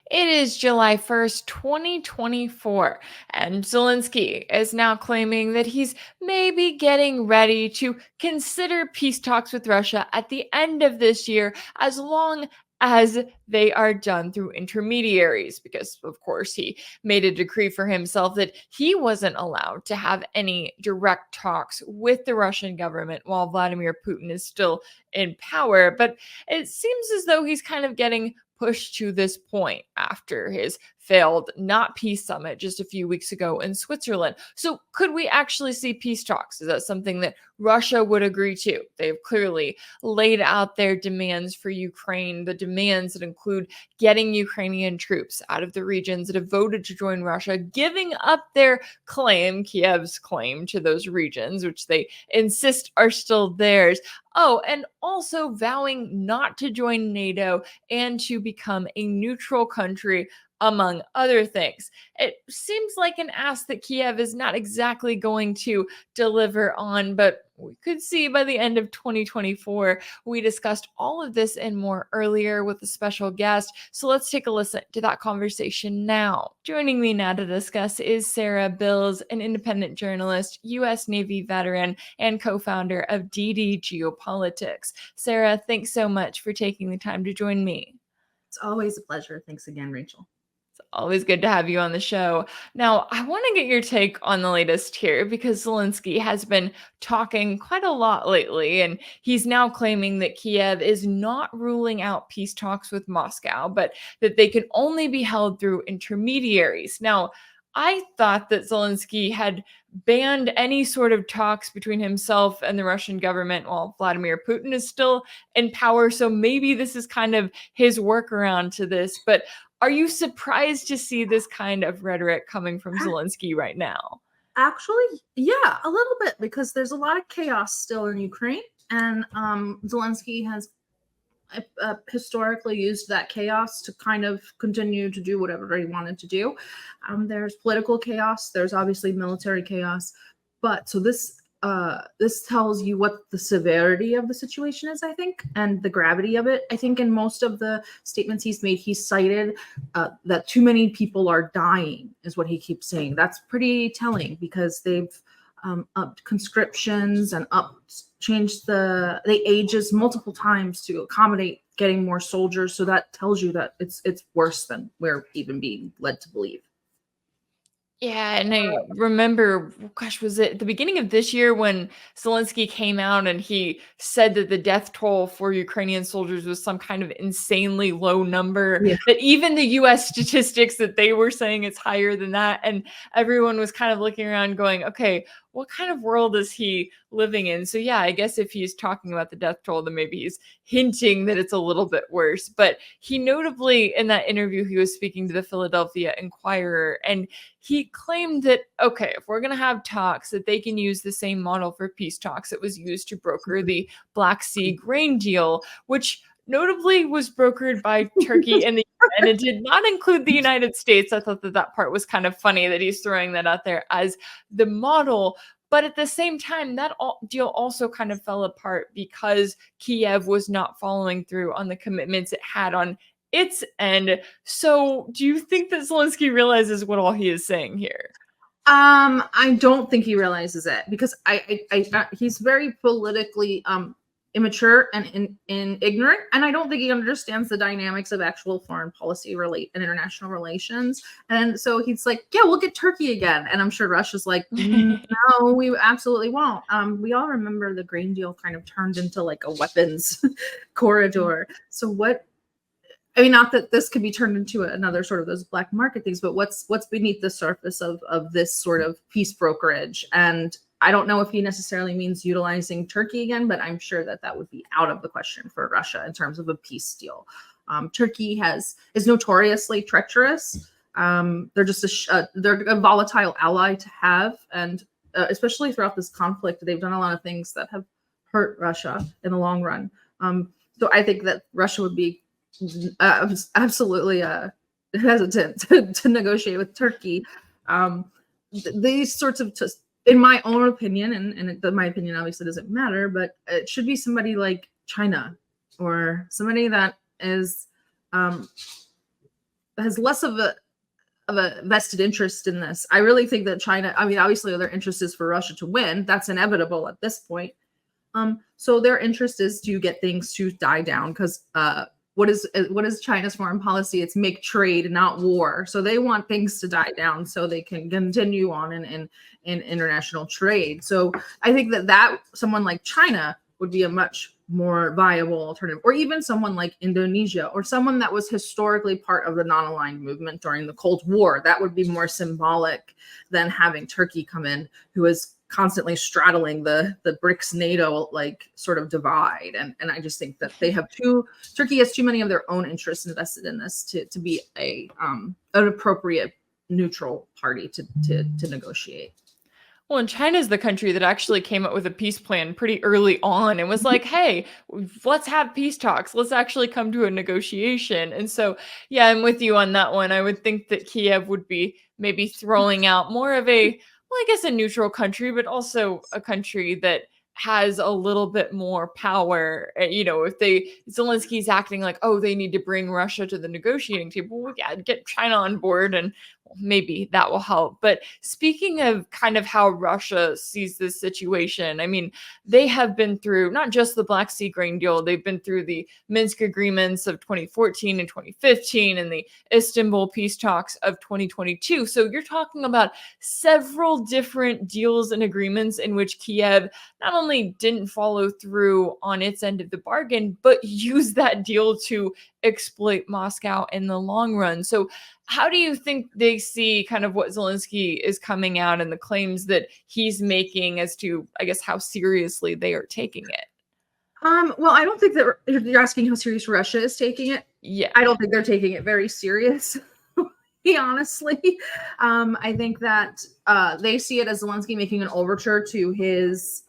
It is July 1st, 2024, and Zelensky is now claiming that he's maybe getting ready to consider peace talks with Russia at the end of this year, as long as they are done through intermediaries, because of course he made a decree for himself that he wasn't allowed to have any direct talks with the Russian government while Vladimir Putin is still in power. But it seems as though he's kind of getting pushed to this point after his failed not peace summit just a few weeks ago in Switzerland. So, could we actually see peace talks? Is that something that Russia would agree to? They've clearly laid out their demands for Ukraine, the demands that include getting Ukrainian troops out of the regions that have voted to join Russia, giving up their claim, Kiev's claim to those regions, which they insist are still theirs. Oh, and also vowing not to join NATO and to become a neutral country, among other things. It seems like an ask that Kiev is not exactly going to deliver on, but we could see by the end of 2024. We discussed all of this and more earlier with a special guest. So let's take a listen to that conversation now. Joining me now to discuss is Sarah Bils, an independent journalist, U.S. Navy veteran, and co-founder of DD Geopolitics. Sarah, thanks so much for taking the time to join me. It's always a pleasure. Thanks again, Rachel. Always good to have you on the show. Now, I want to get your take on the latest here because Zelensky has been talking quite a lot lately, and he's now claiming that Kiev is not ruling out peace talks with Moscow, but that they can only be held through intermediaries. Now, I thought that Zelensky had banned any sort of talks between himself and the Russian government while Vladimir Putin is still in power. So maybe this is kind of his workaround to this. But are you surprised to see this kind of rhetoric coming from Zelensky right now? Actually, yeah, a little bit, because there's a lot of chaos still in Ukraine, and Zelensky has historically used that chaos to kind of continue to do whatever he wanted to do. There's political chaos, there's obviously military chaos, but so this tells you what the severity of the situation is, I think, and the gravity of it. I think in most of the statements he's made, he cited that too many people are dying, is what he keeps saying. That's pretty telling, because they've upped conscriptions and changed the ages multiple times to accommodate getting more soldiers. So that tells you that it's worse than we're even being led to believe. Yeah, and I remember, gosh, was it the beginning of this year when Zelensky came out and he said that the death toll for Ukrainian soldiers was some kind of insanely low number, Yeah. that even the US statistics that they were saying it's higher than that. And everyone was kind of looking around going, okay, what kind of world is he living in? So yeah, I guess if he's talking about the death toll, then maybe he's hinting that it's a little bit worse. But he notably, in that interview, he was speaking to the Philadelphia Inquirer, and he claimed that, okay, if we're going to have talks, that they can use the same model for peace talks that was used to broker the Black Sea grain deal, which notably was brokered by Turkey and and it did not include the United States. I thought that that part was kind of funny that he's throwing that out there as the model. But at the same time, that deal also kind of fell apart because Kiev was not following through on the commitments it had on its end. So do you think that Zelensky realizes what all he is saying here? I don't think he realizes it, because he's very politically immature and ignorant, and I don't think he understands the dynamics of actual foreign policy and international relations. And so he's like, yeah, we'll get Turkey again, and I'm sure Russia's like, no, we absolutely won't. We all remember the grain deal kind of turned into like a weapons corridor. So what, I mean, not that this could be turned into another sort of those black market things, but what's beneath the surface of this sort of peace brokerage? And I don't know if he necessarily means utilizing Turkey again, but I'm sure that that would be out of the question for Russia in terms of a peace deal. Turkey is notoriously treacherous. They're just they're a volatile ally to have, and especially throughout this conflict, they've done a lot of things that have hurt Russia in the long run. So I think that Russia would be absolutely hesitant to negotiate with Turkey. These sorts of, in my own opinion, and my opinion obviously doesn't matter, but it should be somebody like China, or somebody that is has less of a vested interest in this. I really think that China, I mean, obviously their interest is for Russia to win. That's inevitable at this point. So their interest is to get things to die down, because what is China's foreign policy? It's make trade, not war. So they want things to die down so they can continue on in international trade. So I think that someone like China would be a much more viable alternative, or even someone like Indonesia, or someone that was historically part of the non-aligned movement during the Cold War. That would be more symbolic than having Turkey come in, who is constantly straddling the BRICS NATO like sort of divide. And I just think that Turkey has too many of their own interests invested in this to be an appropriate neutral party to negotiate. Well, and China's the country that actually came up with a peace plan pretty early on and was like, hey, let's have peace talks. Let's actually come to a negotiation. And so, yeah, I'm with you on that one. I would think that Kiev would be maybe throwing out more of a, well, I guess a neutral country, but also a country that has a little bit more power. If Zelensky's acting like, oh, they need to bring Russia to the negotiating table, well, yeah, get China on board and maybe that will help. But speaking of kind of how Russia sees this situation, I mean, they have been through not just the Black Sea grain deal, they've been through the Minsk agreements of 2014 and 2015 and the Istanbul peace talks of 2022. So you're talking about several different deals and agreements in which Kiev not only didn't follow through on its end of the bargain, but used that deal to exploit Moscow in the long run. So how do you think they see kind of what Zelensky is coming out and the claims that he's making as to, I guess, how seriously they are taking it? Well, I don't think that you're asking how serious Russia is taking it. Yeah. I don't think they're taking it very serious, honestly. I think that they see it as Zelensky making an overture to his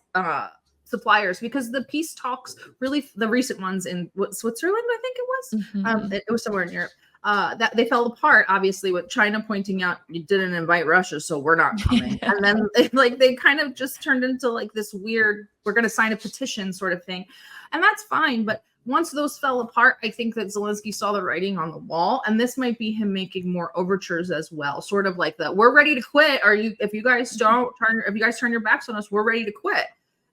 suppliers, because the peace talks, really the recent ones in Switzerland, I think it was, it was somewhere in Europe, that they fell apart, obviously, with China pointing out, you didn't invite Russia, so we're not coming. And then they kind of just turned into like this weird, we're going to sign a petition sort of thing. And that's fine. But once those fell apart, I think that Zelensky saw the writing on the wall, and this might be him making more overtures as well, sort of like the, we're ready to quit. If you guys turn your backs on us, we're ready to quit.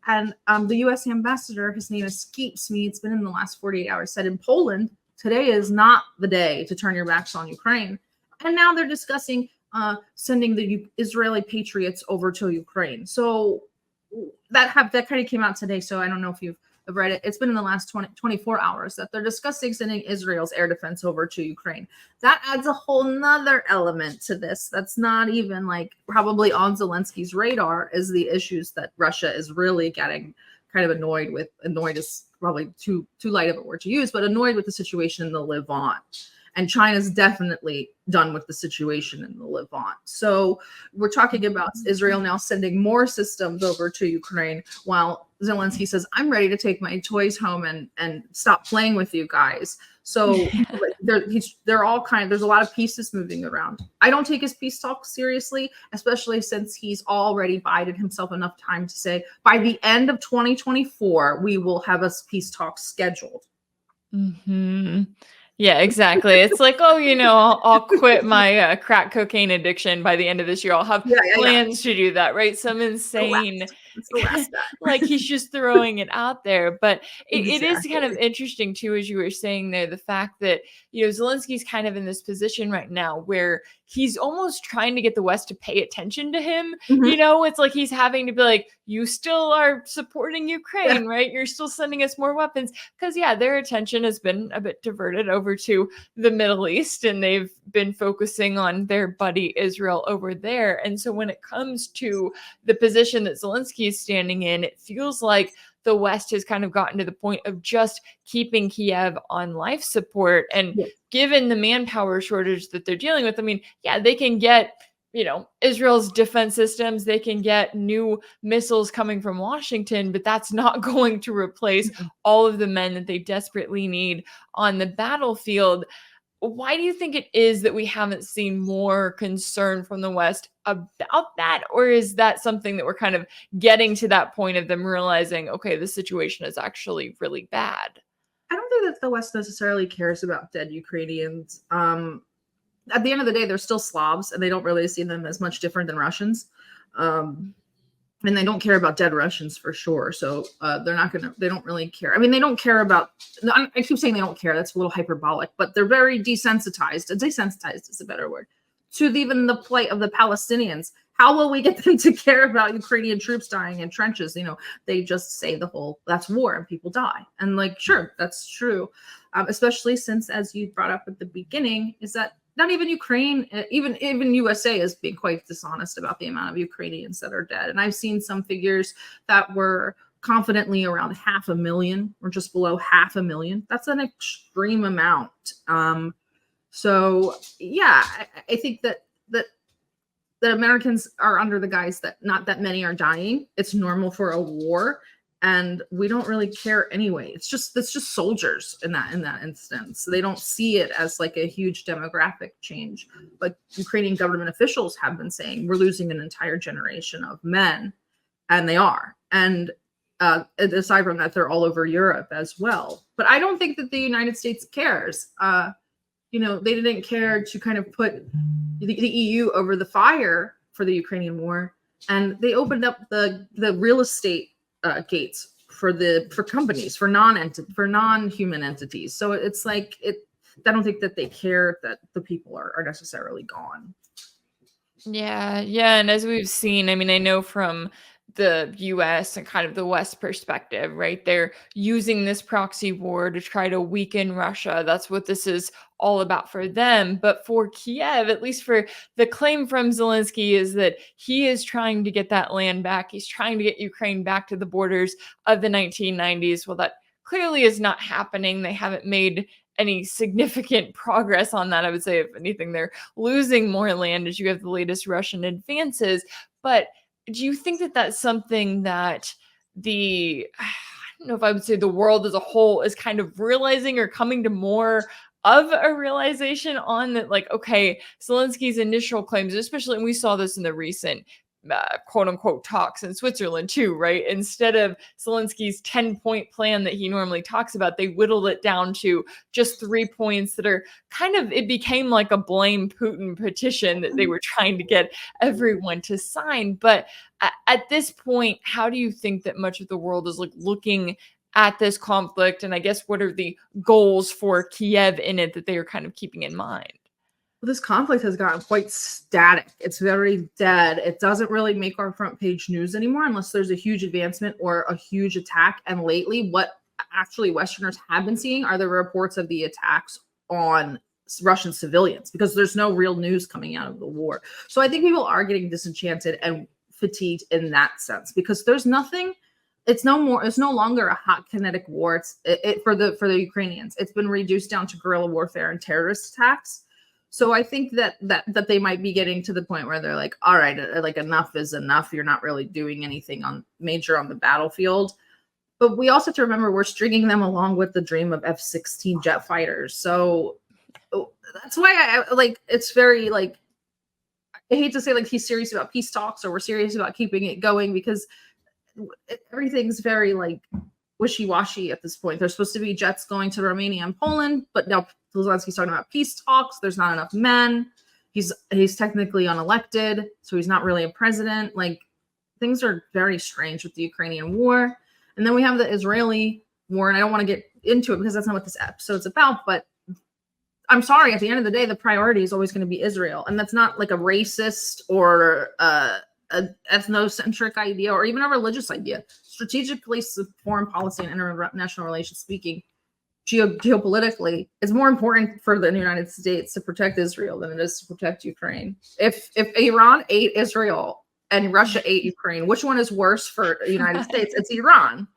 And the U.S. ambassador, his name is Skeeps me, it's been in the last 48 hours, said in Poland, today is not the day to turn your backs on Ukraine. And now they're discussing sending the Israeli Patriots over to Ukraine. So that kind of came out today. So I don't know if you've read it. It's been in the last 24 hours that they're discussing sending Israel's air defense over to Ukraine. That adds a whole nother element to this. That's not even like probably on Zelensky's radar, is the issues that Russia is really getting kind of annoyed with. Annoyed is probably too light of a word to use, but annoyed with the situation in the Levant. And China's definitely done with the situation in the Levant. So we're talking about Israel now sending more systems over to Ukraine, while Zelensky says, I'm ready to take my toys home and stop playing with you guys. So they're all there's a lot of pieces moving around. I don't take his peace talk seriously, especially since he's already bided himself enough time to say, by the end of 2024, we will have a peace talk scheduled. Yeah, exactly. It's like, oh, I'll quit my crack cocaine addiction by the end of this year. I'll have plans to do that, right? Some insane, like he's just throwing it out there. But it is kind of interesting too, as you were saying there, the fact that, Zelensky's kind of in this position right now where he's almost trying to get the West to pay attention to him. It's like he's having to be like, you still are supporting Ukraine, right? You're still sending us more weapons. Because, their attention has been a bit diverted over to the Middle East, and they've been focusing on their buddy Israel over there. And so when it comes to the position that Zelensky is standing in, it feels like the West has kind of gotten to the point of just keeping Kiev on life support. And given the manpower shortage that they're dealing with, I mean, they can get, Israel's defense systems, they can get new missiles coming from Washington, but that's not going to replace all of the men that they desperately need on the battlefield. Why do you think it is that we haven't seen more concern from the West about that? Or is that something that we're kind of getting to that point of them realizing, okay, the situation is actually really bad? I don't think that the West necessarily cares about dead Ukrainians. at the end of the day, they're still Slavs, and they don't really see them as much different than Russians. And they don't care about dead Russians for sure. So they don't really care. I mean, they don't care about, I keep saying they don't care. That's a little hyperbolic, but they're very desensitized. Desensitized is a better word, to even the plight of the Palestinians. How will we get them to care about Ukrainian troops dying in trenches? They just say that's war and people die. And like, sure, that's true. Especially since, as you brought up at the beginning, is that not even Ukraine, even USA is being quite dishonest about the amount of Ukrainians that are dead. And I've seen some figures that were confidently around 500,000 or just below 500,000. That's an extreme amount. So yeah, I think that the Americans are under the guise that not that many are dying. It's normal for a war, and we don't really care anyway. It's just soldiers in that instance. They don't see it as like a huge demographic change. But Ukrainian government officials have been saying we're losing an entire generation of men, and they are. And aside from that, they're all over Europe as well. But I don't think that the United States cares. They didn't care to kind of put the EU over the fire for the Ukrainian war, and they opened up the real estate gates for companies, for non-human entities. So it's like I don't think that they care that the people are necessarily gone. Yeah, and as we've seen, I mean, I know from the US and kind of the West perspective, right? They're using this proxy war to try to weaken Russia. That's what this is all about for them. But for Kiev, at least for the claim from Zelensky, is that he is trying to get that land back. He's trying to get Ukraine back to the borders of the 1990s. Well, that clearly is not happening. They haven't made any significant progress on that. I would say, if anything, they're losing more land as you have the latest Russian advances. But do you think that that's something that I don't know if I would say the world as a whole is kind of realizing or coming to more of a realization on that? Like, okay, Zelensky's initial claims, especially, and we saw this in the recent quote unquote talks in Switzerland too, right? Instead of Zelensky's 10-point plan that he normally talks about, they whittled it down to just 3 points that are it became like a blame Putin petition that they were trying to get everyone to sign. But at this point, how do you think that much of the world is like looking at this conflict? And I guess what are the goals for Kiev in it that they are kind of keeping in mind? Well, this conflict has gotten quite static. It's very dead. It doesn't really make our front page news anymore unless there's a huge advancement or a huge attack. And lately, what actually Westerners have been seeing are the reports of the attacks on Russian civilians, because there's no real news coming out of the war. So I think people are getting disenchanted and fatigued in that sense, because there's nothing. It's no longer a hot kinetic war. For the Ukrainians. It's been reduced down to guerrilla warfare and terrorist attacks. So I think that they might be getting to the point where they're like, all right, like enough is enough. You're not really doing anything major on the battlefield. But we also have to remember we're stringing them along with the dream of F-16 jet fighters. So that's why it's very I hate to say he's serious about peace talks or we're serious about keeping it going, because everything's very wishy-washy at this point. There's supposed to be jets going to Romania and Poland, but now Zelensky's talking about peace talks. There's not enough men. He's technically unelected, so he's not really a president. Things are very strange with the Ukrainian war. And then we have the Israeli war, and I don't want to get into it because that's not what this episode's about, but I'm sorry, at the end of the day, the priority is always going to be Israel. And that's not like a racist or an ethnocentric idea or even a religious idea. Strategically, foreign policy and international relations speaking, geopolitically, it's more important for the United States to protect Israel than it is to protect Ukraine. If Iran ate Israel and Russia ate Ukraine, which one is worse for the United States? It's Iran.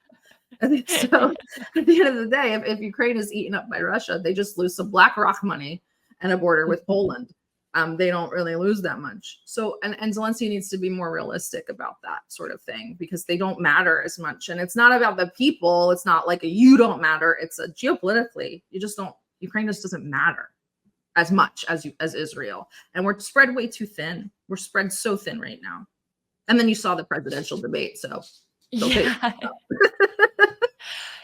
So at the end of the day, if Ukraine is eaten up by Russia, they just lose some BlackRock money and a border with Poland. They don't really lose that much. So, and Zelensky needs to be more realistic about that sort of thing, because they don't matter as much. And it's not about the people. It's not like you don't matter. It's geopolitically, Ukraine just doesn't matter as much as Israel. And we're spread way too thin. We're spread so thin right now. And then you saw the presidential debate. So yeah.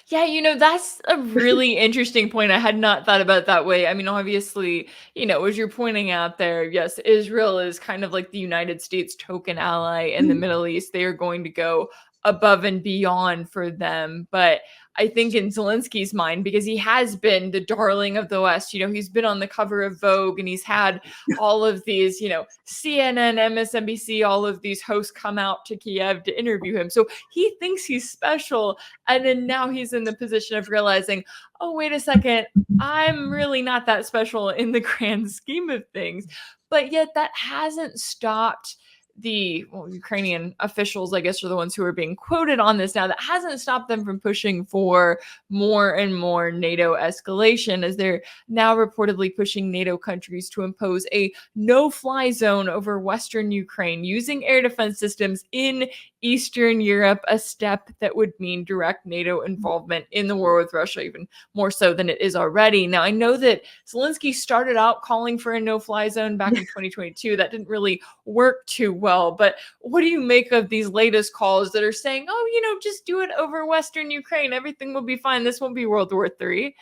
Yeah, that's a really interesting point. I had not thought about it that way. I mean, obviously, as you're pointing out there, yes, Israel is kind of like the United States token ally in the Middle East. They are going to go above and beyond for them. But I think in Zelensky's mind, because he has been the darling of the West, he's been on the cover of Vogue and he's had all of these, CNN, MSNBC, all of these hosts come out to Kiev to interview him. So he thinks he's special. And then now he's in the position of realizing, oh, wait a second, I'm really not that special in the grand scheme of things. But yet that hasn't stopped the Ukrainian officials, I guess, are the ones who are being quoted on this now. That hasn't stopped them from pushing for more and more NATO escalation, as they're now reportedly pushing NATO countries to impose a no-fly zone over Western Ukraine using air defense systems in Eastern Europe, a step that would mean direct NATO involvement in the war with Russia, even more so than it is already. Now, I know that Zelensky started out calling for a no-fly zone back in 2022. That didn't really work too well. But what do you make of these latest calls that are saying, oh, just do it over Western Ukraine. Everything will be fine. This won't be World War III.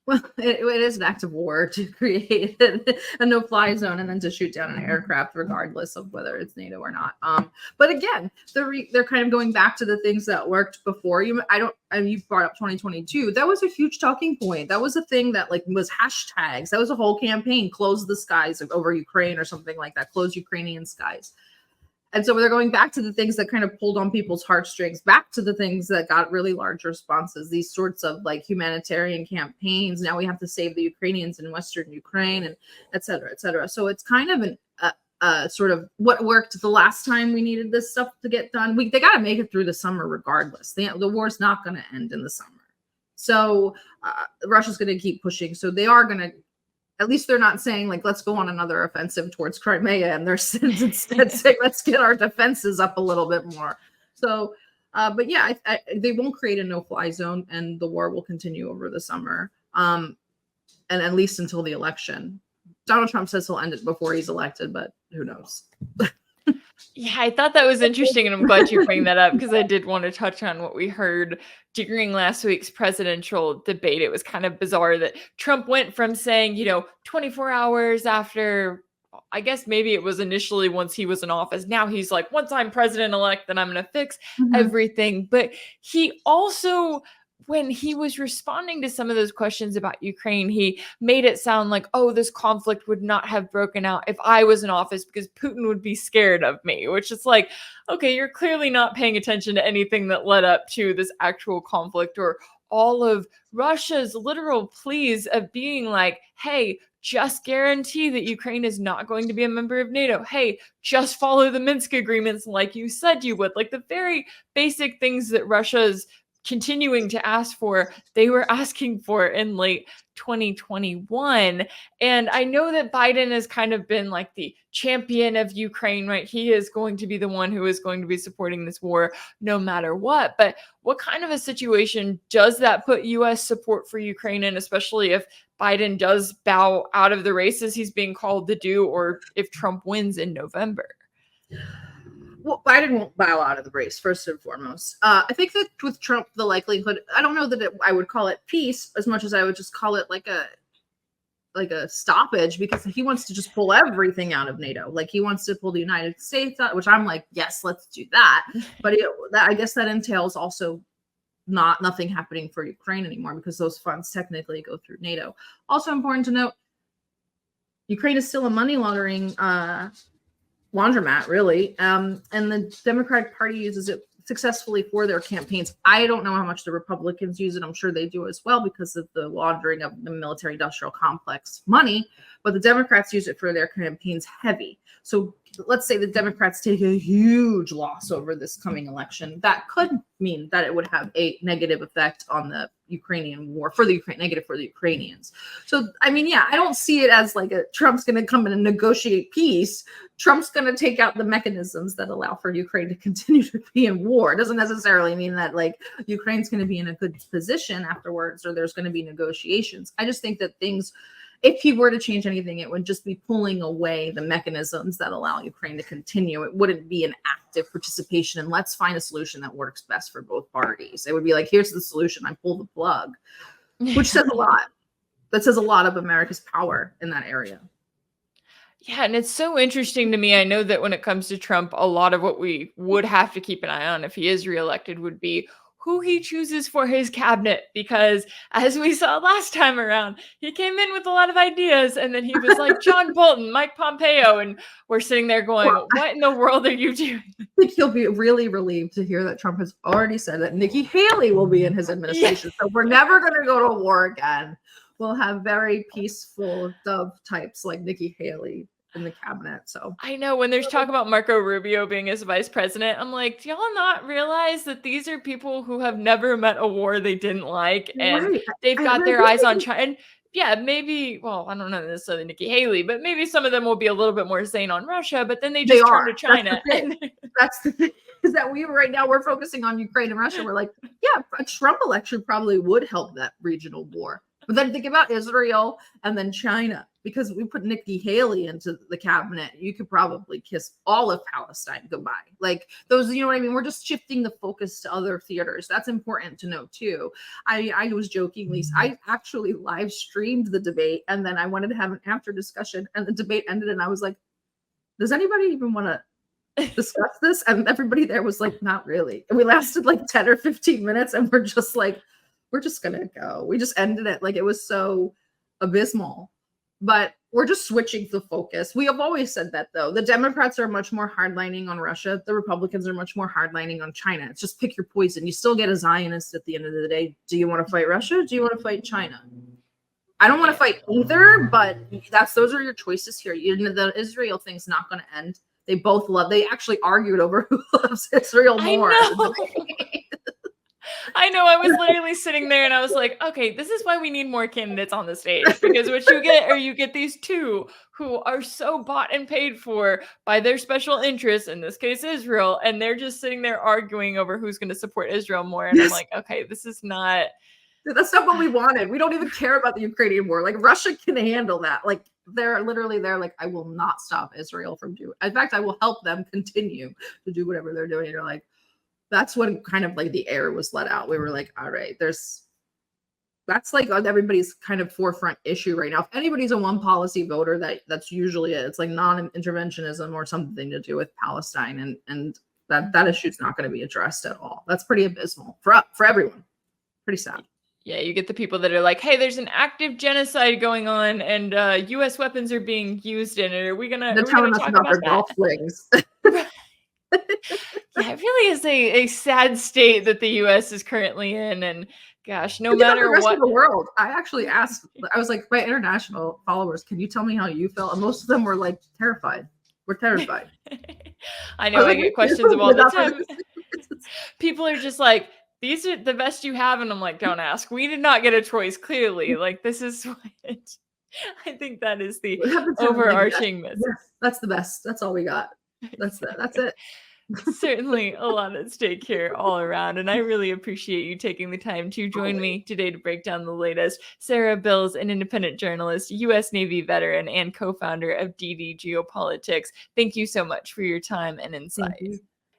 Well, it is an act of war to create a no-fly zone and then to shoot down an aircraft, regardless of whether it's NATO or not. But again, they're kind of going back to the things that worked before. You brought up 2022. That was a huge talking point. That was a thing that was hashtags. That was a whole campaign. Close the skies over Ukraine or something like that. Close Ukrainian skies. And so they're going back to the things that kind of pulled on people's heartstrings, back to the things that got really large responses, these sorts of humanitarian campaigns. Now we have to save the Ukrainians in Western Ukraine, and et cetera, et cetera. So it's kind of sort of what worked the last time we needed this stuff to get done. They got to make it through the summer regardless. The war's not going to end in the summer. So Russia's going to keep pushing. So they are going to, at least they're not saying let's go on another offensive towards Crimea, and they're instead saying let's get our defenses up a little bit more. So, but yeah, they won't create a no-fly zone, and the war will continue over the summer, and at least until the election. Donald Trump says he'll end it before he's elected, but who knows? Yeah, I thought that was interesting, and I'm glad you bring that up because I did want to touch on what we heard during last week's presidential debate. It was kind of bizarre that Trump went from saying, 24 hours after, I guess maybe it was initially once he was in office. Now he's like, once I'm president-elect, then I'm going to fix everything. But he also, when he was responding to some of those questions about Ukraine, he made it sound like, oh, this conflict would not have broken out if I was in office because Putin would be scared of me, which is like, okay, you're clearly not paying attention to anything that led up to this actual conflict, or all of Russia's literal pleas of being like, hey, just guarantee that Ukraine is not going to be a member of NATO. Hey, just follow the Minsk agreements like you said you would. Like the very basic things that Russia's continuing to ask for, they were asking for in late 2021. And I know that Biden has kind of been like the champion of Ukraine, right? He is going to be the one who is going to be supporting this war no matter what. But what kind of a situation does that put U.S. support for Ukraine in, especially if Biden does bow out of the race as he's being called to do, or if Trump wins in November? Well, Biden won't bow out of the race, first and foremost. I think that with Trump, the likelihood, I don't know that I would call it peace as much as I would just call it like a stoppage, because he wants to just pull everything out of NATO. He wants to pull the United States out, which I'm like, yes, let's do that. But I guess that entails also nothing happening for Ukraine anymore, because those funds technically go through NATO. Also important to note, Ukraine is still a money laundering laundromat, really. And the Democratic Party uses it successfully for their campaigns. I don't know how much the Republicans use it. I'm sure they do as well because of the laundering of the military industrial complex money, but the Democrats use it for their campaigns heavy. So let's say the Democrats take a huge loss over this coming election. That could mean that it would have a negative effect on the Ukrainian war, negative for the Ukrainians. So, I mean, yeah, I don't see it as Trump's going to come in and negotiate peace. Trump's going to take out the mechanisms that allow for Ukraine to continue to be in war. It doesn't necessarily mean that Ukraine's going to be in a good position afterwards, or there's going to be negotiations. I just think that things if he were to change anything, it would just be pulling away the mechanisms that allow Ukraine to continue. It wouldn't be an active participation and let's find a solution that works best for both parties. It would be like, here's the solution, I pull the plug, which says a lot. That says a lot of America's power in that area. Yeah, and it's so interesting to me. I know that when it comes to Trump, a lot of what we would have to keep an eye on if he is reelected would be who he chooses for his cabinet. Because as we saw last time around, he came in with a lot of ideas and then he was like, John Bolton, Mike Pompeo. And we're sitting there going, what in the world are you doing? I think he'll be really relieved to hear that Trump has already said that Nikki Haley will be in his administration. So we're never going to go to war again. We'll have very peaceful dove types like Nikki Haley in the cabinet. So I know when there's talk about Marco Rubio being his vice president, I'm like, do y'all not realize that these are people who have never met a war they didn't like, and they've got their eyes on China? And yeah, maybe, well, I don't know necessarily Nikki Haley, but maybe some of them will be a little bit more sane on Russia, but then they just turn to China. That's the thing. Is that we're focusing on Ukraine and Russia. We're like, yeah, a Trump election probably would help that regional war. But then think about Israel and then China, because we put Nikki Haley into the cabinet. You could probably kiss all of Palestine goodbye. Like those, you know what I mean? We're just shifting the focus to other theaters. That's important to know too. I was jokingly, I actually live streamed the debate and then I wanted to have an after discussion and the debate ended and I was like, does anybody even want to discuss this? And everybody there was like, not really. And we lasted like 10 or 15 minutes and we're just like, we're just going to go. We just ended it. Like it was so abysmal, but we're just switching the focus. We have always said that though. The Democrats are much more hardlining on Russia. The Republicans are much more hardlining on China. It's just pick your poison. You still get a Zionist at the end of the day. Do you want to fight Russia? Do you want to fight China? I don't want to fight either, but those are your choices here. The Israel thing's not going to end. They both they actually argued over who loves Israel more. I know. I was literally sitting there and I was like, okay, this is why we need more candidates on the stage, because what you get these two who are so bought and paid for by their special interests, in this case, Israel, and they're just sitting there arguing over who's going to support Israel more. And I'm like, okay, this is not. That's not what we wanted. We don't even care about the Ukrainian war. Like Russia can handle that. Like they're like, I will not stop Israel from doing. In fact, I will help them continue to do whatever they're doing. And you're like, that's when kind of like the air was let out. We were like, all right, that's like everybody's kind of forefront issue right now. If anybody's a one policy voter, that's usually it. It's like non-interventionism or something to do with Palestine. And that issue is not going to be addressed at all. That's pretty abysmal for everyone. Pretty sad. Yeah, you get the people that are like, hey, there's an active genocide going on and U.S. weapons are being used in it. Are we going to talk about their golf flings? Yeah, it really is a sad state that the U.S. is currently in, and gosh, no matter the rest what of the world. I actually asked. I was like, my international followers, can you tell me how you felt? And most of them were like terrified. We're terrified. I know. I get questions of all the time. People are just like, these are the best you have, and I'm like, don't ask. We did not get a choice. Clearly, like this is what. I think that is the overarching message. Yes, that's the best. That's all we got. That's it. Certainly a lot at stake here all around, and I really appreciate you taking the time to join me today to break down the latest. Sarah Bils, an independent journalist, U.S. Navy veteran, and co-founder of DD Geopolitics. Thank you so much for your time and insight.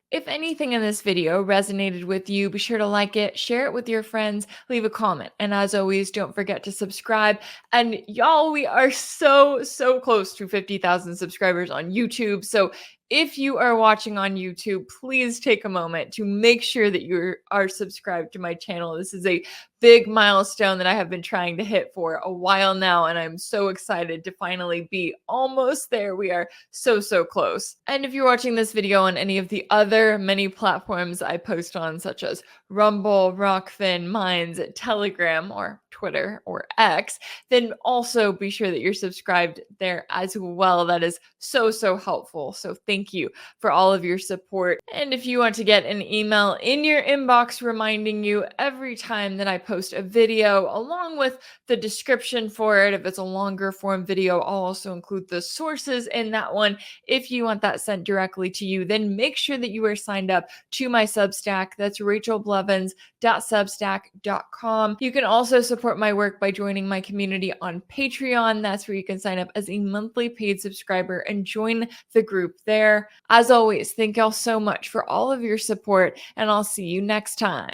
If anything in this video resonated with you, be sure to like it, share it with your friends, leave a comment. And as always, don't forget to subscribe. And y'all, we are so close to 50,000 subscribers on YouTube. So if you are watching on YouTube, please take a moment to make sure that you are subscribed to my channel. This is a big milestone that I have been trying to hit for a while now, and I'm so excited to finally be almost there. We are so close. And if you're watching this video on any of the other many platforms I post on, such as Rumble, Rockfin, Minds, Telegram, or Twitter, or X, then also be sure that you're subscribed there as well. That is so helpful. So thank you for all of your support. And if you want to get an email in your inbox reminding you every time that I post a video, along with the description for it, if it's a longer form video, I'll also include the sources in that one. If you want that sent directly to you, then make sure that you are signed up to my Substack. That's rachelblevins.com. patriot.substack.com. You can also support my work by joining my community on Patreon. That's where you can sign up as a monthly paid subscriber and join the group there. As always, thank y'all so much for all of your support, and I'll see you next time.